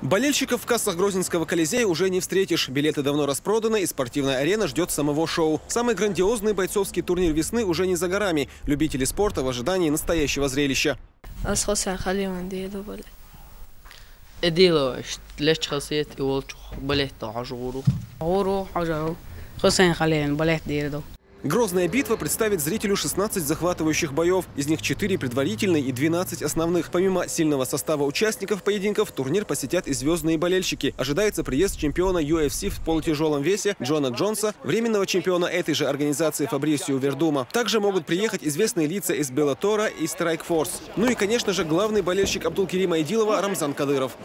Болельщиков в кассах Грозненского Колизея уже не встретишь. Билеты давно распроданы, и спортивная арена ждет самого шоу. Самый грандиозный бойцовский турнир весны уже не за горами. Любители спорта в ожидании настоящего зрелища. Грозная битва представит зрителю 16 захватывающих боев. Из них 4 предварительные и 12 основных. Помимо сильного состава участников поединков, турнир посетят и звездные болельщики. Ожидается приезд чемпиона UFC в полутяжелом весе Джона Джонса, временного чемпиона этой же организации Фабрисио Вердума. Также могут приехать известные лица из Беллатора и Страйкфорс. Ну и, конечно же, главный болельщик Абдулкерима Идилова Рамзан Кадыров.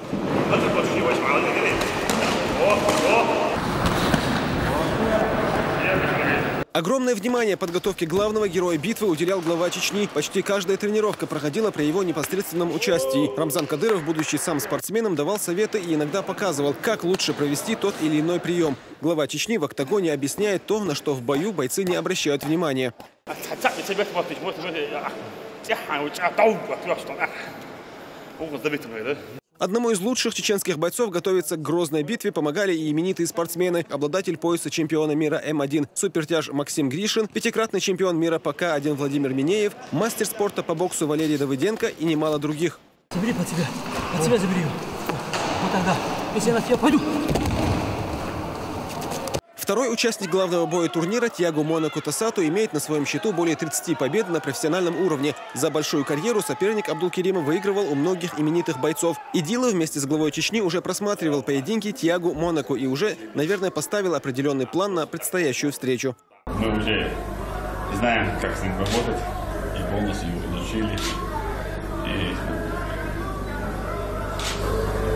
Огромное внимание подготовке главного героя битвы уделял глава Чечни. Почти каждая тренировка проходила при его непосредственном участии. Рамзан Кадыров, будучи сам спортсменом, давал советы и иногда показывал, как лучше провести тот или иной прием. Глава Чечни в октагоне объясняет то, на что в бою бойцы не обращают внимания. Одному из лучших чеченских бойцов готовиться к грозной битве помогали и именитые спортсмены. Обладатель пояса чемпиона мира М1 супертяж Максим Гришин, пятикратный чемпион мира по К1 Владимир Минеев, мастер спорта по боксу Валерий Давыденко и немало других. Забери под себя забери. Вот тогда, если я на тебя пойду. Второй участник главного боя турнира Тиагу Монако Тосату имеет на своем счету более 30 побед на профессиональном уровне. За большую карьеру соперник Абдулкерима выигрывал у многих именитых бойцов. Идилов вместе с главой Чечни уже просматривал поединки Тиагу Монако и уже, наверное, поставил определенный план на предстоящую встречу. Мы уже знаем, как с ним работать, и полностью изучили.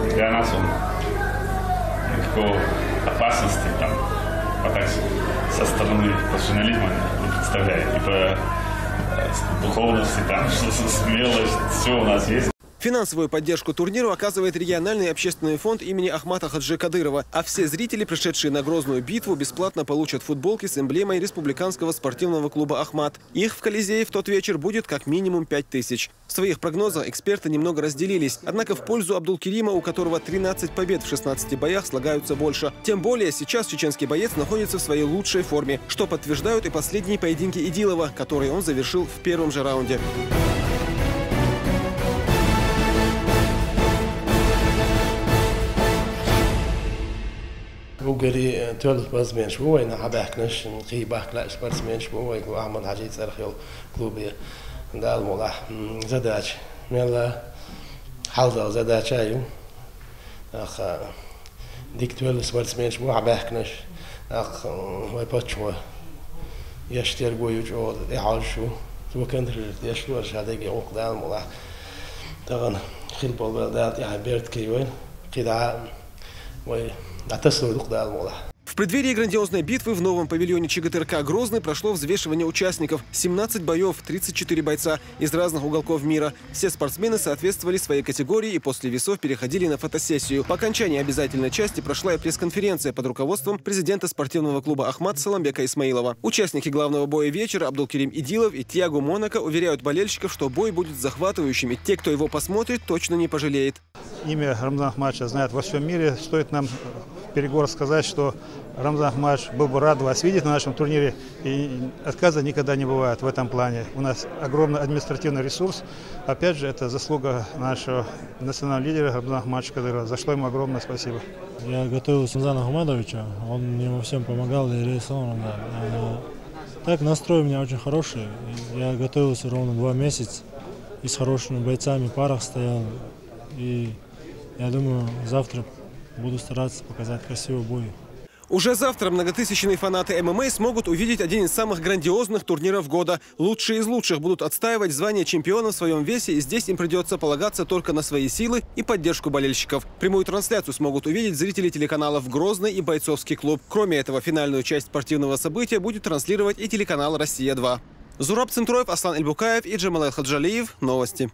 И для нас он никакой опасности там со стороны профессионализма не представляет. И по духовности, там, смелость, все у нас есть. Финансовую поддержку турниру оказывает региональный общественный фонд имени Ахмата Хаджи Кадырова. А все зрители, пришедшие на грозную битву, бесплатно получат футболки с эмблемой республиканского спортивного клуба «Ахмат». Их в Колизее в тот вечер будет как минимум 5000. В своих прогнозах эксперты немного разделились. Однако в пользу Абдулкерима, у которого 13 побед в 16 боях, слагаются больше. Тем более сейчас чеченский боец находится в своей лучшей форме, что подтверждают и последние поединки Идилова, которые он завершил в первом же раунде. وقالي تولد بازمين شوي أنا حباكنش نقي باكلاش بازمين شوي وعمل حاجات سرخيل كلوبية ده الموضوع زداش ميلا حلزة زداش أيو أخ ديك تولد بازمين شوي حباكنش أخ ما يبتشوا يشتري بويج أو يعاشوا سو كان يشتري شهادة عقد ده الموضوع طبعا خيل بالبلدات يعني بيرد كيوين كده وي В преддверии грандиозной битвы в новом павильоне ЧГТРК «Грозный» прошло взвешивание участников. 17 боев, 34 бойца из разных уголков мира. Все спортсмены соответствовали своей категории и после весов переходили на фотосессию. По окончании обязательной части прошла и пресс-конференция под руководством президента спортивного клуба «Ахмат» Саламбека Исмаилова. Участники главного боя вечера Абдулкерим Идилов и Тиагу Монако уверяют болельщиков, что бой будет захватывающим. И те, кто его посмотрит, точно не пожалеет. Имя Рамзан Ахматовича знают во всем мире. Стоит нам в переговорах сказать, что Рамзан Ахматович был бы рад вас видеть на нашем турнире. И отказа никогда не бывает в этом плане. У нас огромный административный ресурс. Опять же, это заслуга нашего национального лидера Рамзана Ахматовича Кадырова. За что ему огромное спасибо. Я готовился к Рамзану Ахматовичу. Он мне во всем помогал и рисовал. Так, настрой у меня очень хороший. Я готовился ровно 2 месяца. И с хорошими бойцами в парах стоял. И я думаю, завтра буду стараться показать красивый бой. Уже завтра многотысячные фанаты ММА смогут увидеть один из самых грандиозных турниров года. Лучшие из лучших будут отстаивать звание чемпиона в своем весе, и здесь им придется полагаться только на свои силы и поддержку болельщиков. Прямую трансляцию смогут увидеть зрители телеканалов «Грозный» и «Бойцовский клуб». Кроме этого, финальную часть спортивного события будет транслировать и телеканал «Россия-2». Зураб Центроев, Аслан Эльбукаев и Джамал Хаджалиев. Новости.